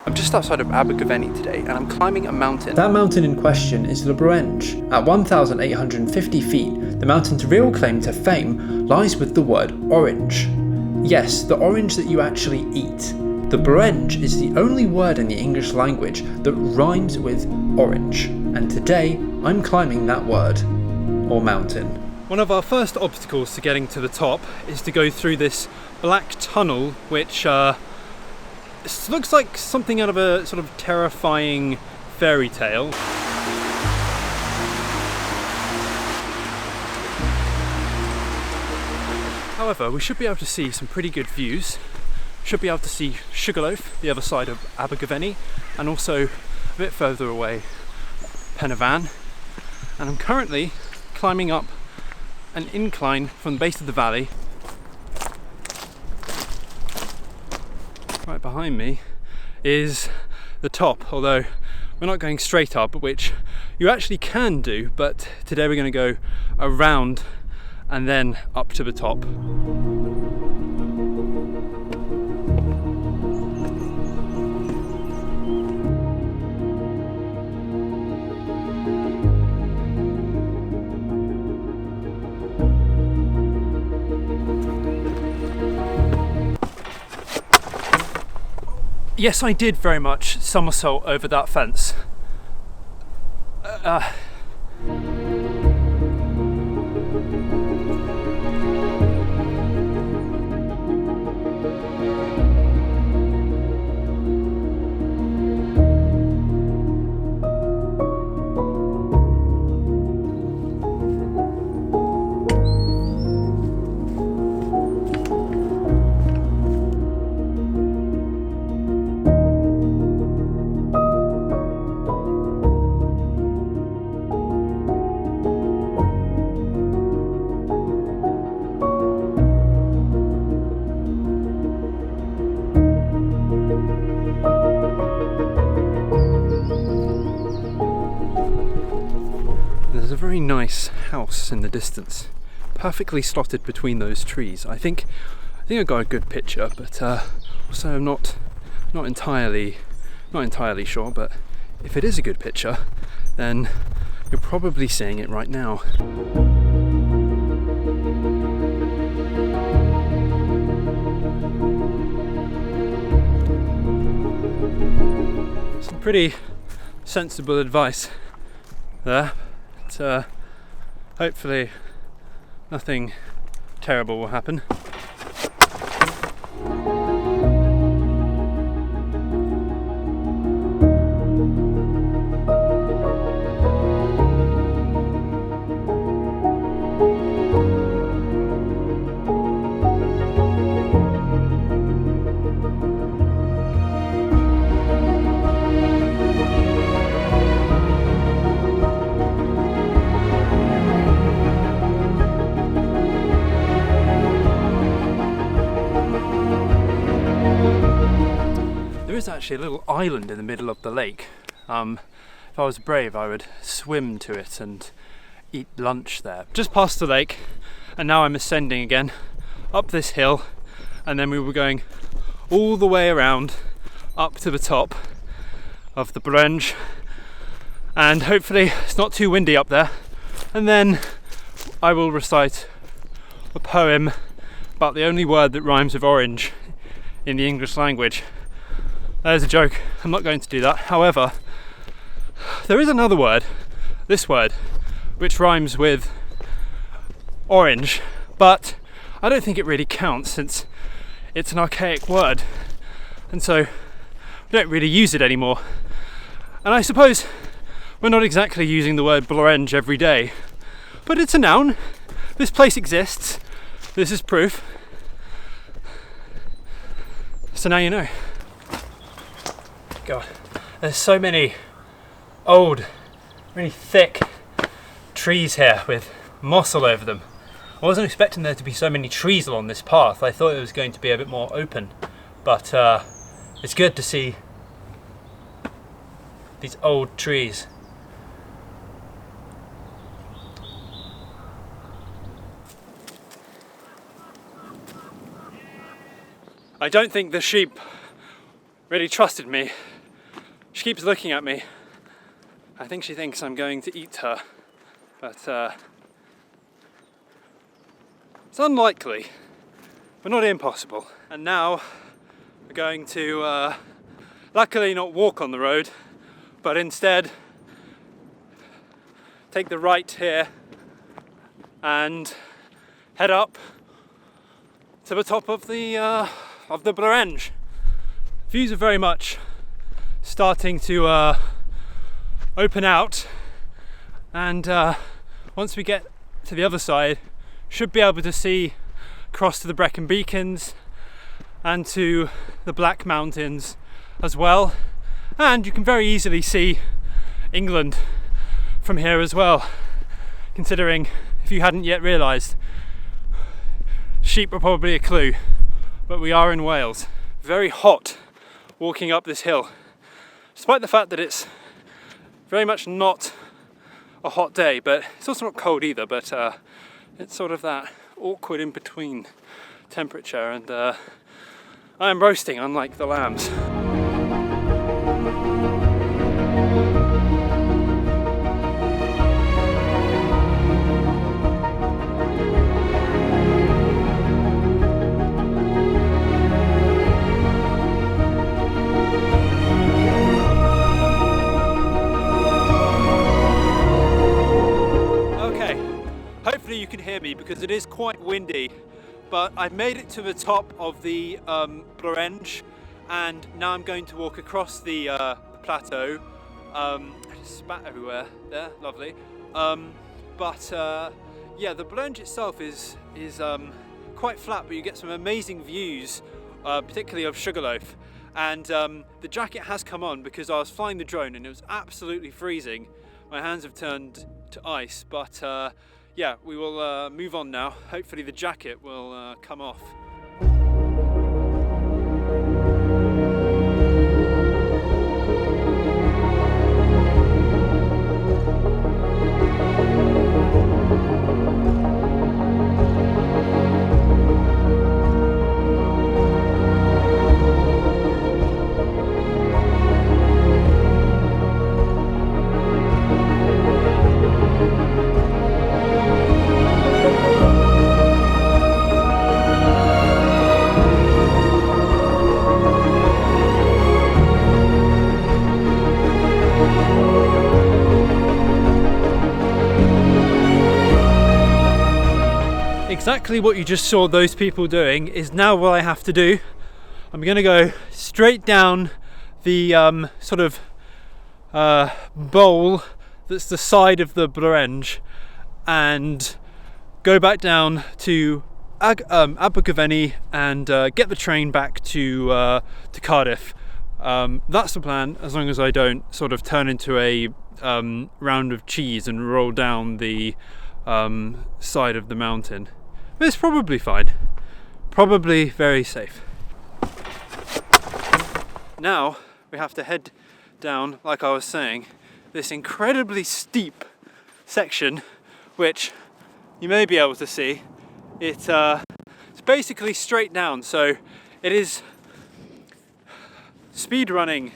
I'm just outside of Abergavenny today and I'm climbing a mountain. That mountain in question is the Borenge. At 1,850 feet, the mountain's real claim to fame lies with the word orange. Yes, the orange that you actually eat. The Borenge is the only word in the English language that rhymes with orange, and today I'm climbing that word, or mountain. One of our first obstacles to getting to the top is to go through this black tunnel which looks like something out of a sort of terrifying fairy tale. However, we should be able to see some pretty good views. Should be able to see Sugarloaf, the other side of Abergavenny, and also a bit further away, Penavin. And I'm currently climbing up an incline from the base of the valley. Right behind me is the top, although we're not going straight up, which you actually can do, but today we're going to go around and then up to the top. Yes, I did very much somersault over that fence. There's a very nice house in the distance, perfectly slotted between those trees. I think I got a good picture, but also I'm not entirely sure. But if it is a good picture, then you're probably seeing it right now. Some pretty sensible advice there. But hopefully nothing terrible will happen. There is actually a little island in the middle of the lake. If I was brave, I would swim to it and eat lunch there. Just past the lake, and now I'm ascending again up this hill, and then we were going all the way around up to the top of the Borenge, and hopefully it's not too windy up there, and then I will recite a poem about the only word that rhymes with orange in the English language. That is a joke, I'm not going to do that. However, there is another word, this word, which rhymes with orange, but I don't think it really counts since it's an archaic word, and so we don't really use it anymore. And I suppose we're not exactly using the word Blorenge every day, but it's a noun. This place exists. This is proof. So now you know. God, there's so many old, really thick trees here with moss all over them. I wasn't expecting there to be so many trees along this path. I thought it was going to be a bit more open, but it's good to see these old trees. I don't think the sheep really trusted me. She keeps looking at me. I think she thinks I'm going to eat her, but it's unlikely, but not impossible. And now we're going to, luckily not walk on the road, but instead take the right here and head up to the top of the Blorenge. Views are very much starting to open out, and once we get to the other side, should be able to see across to the Brecon Beacons and to the Black Mountains as well, and you can very easily see England from here as well, considering, if you hadn't yet realised, sheep are probably a clue, but we are in Wales. Very hot walking up this hill, despite the fact that it's very much not a hot day, but it's also not cold either, but it's sort of that awkward in between temperature, and I am roasting unlike the lambs. You can hear me because it is quite windy, but I've made it to the top of the Blorenge, and now I'm going to walk across the plateau. I just spat everywhere there, lovely. But yeah, the Blorenge itself is quite flat, but you get some amazing views, particularly of Sugarloaf. And the jacket has come on because I was flying the drone and it was absolutely freezing. My hands have turned to ice, but yeah, we will move on now. Hopefully the jacket will come off. Exactly what you just saw those people doing is now what I have to do. I'm going to go straight down the sort of bowl that's the side of the Blorenge and go back down to Abergavenny and get the train back to Cardiff. That's the plan, as long as I don't sort of turn into a round of cheese and roll down the side of the mountain. But it's probably fine. Probably very safe. Now we have to head down, like I was saying, this incredibly steep section, which you may be able to see. It's basically straight down, so it is speed running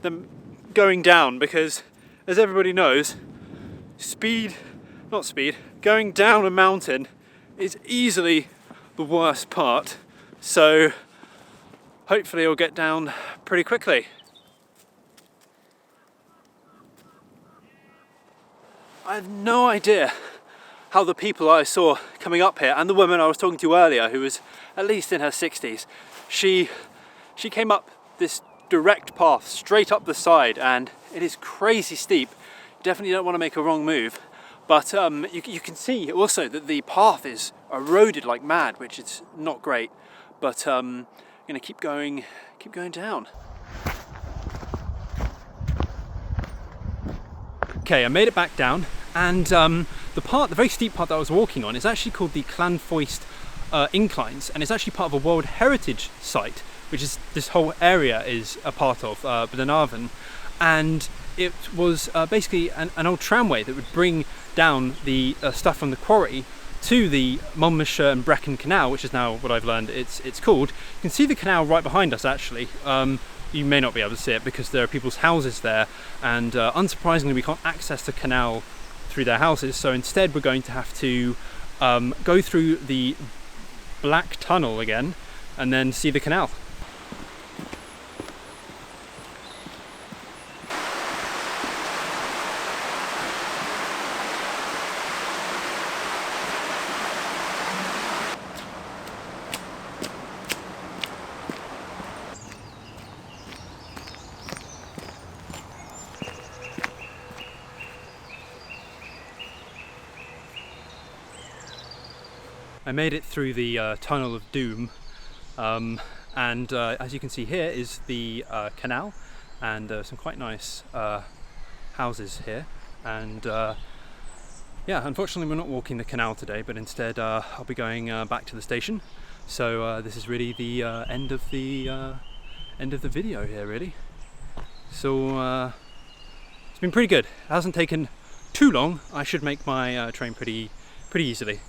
them going down, because as everybody knows, going down a mountain is easily the worst part, so hopefully it'll get down pretty quickly. I have no idea how the people I saw coming up here, and the woman I was talking to earlier, who was at least in her 60s, she came up this direct path straight up the side, and it is crazy steep. You definitely don't want to make a wrong move. But you can see also that the path is eroded like mad, which is not great. But I'm going to keep going down. Okay, I made it back down, and the very steep part that I was walking on is actually called the Llanfoist Inclines, and it's actually part of a World Heritage Site, which is this whole area is a part of Brecon, and it was basically an old tramway that would bring down the stuff from the quarry to the Monmouthshire and Brecon Canal, which is now what I've learned it's called. You can see the canal right behind us actually. You you may not be able to see it because there are people's houses there, and unsurprisingly we can't access the canal through their houses, so instead we're going to have to go through the black tunnel again and then see the canal. I made it through the Tunnel of Doom, and as you can see here is the canal, and some quite nice houses here, and yeah, unfortunately we're not walking the canal today, but instead I'll be going back to the station, so this is really the end of the video here really. So it's been pretty good. It hasn't taken too long. I should make my train pretty easily.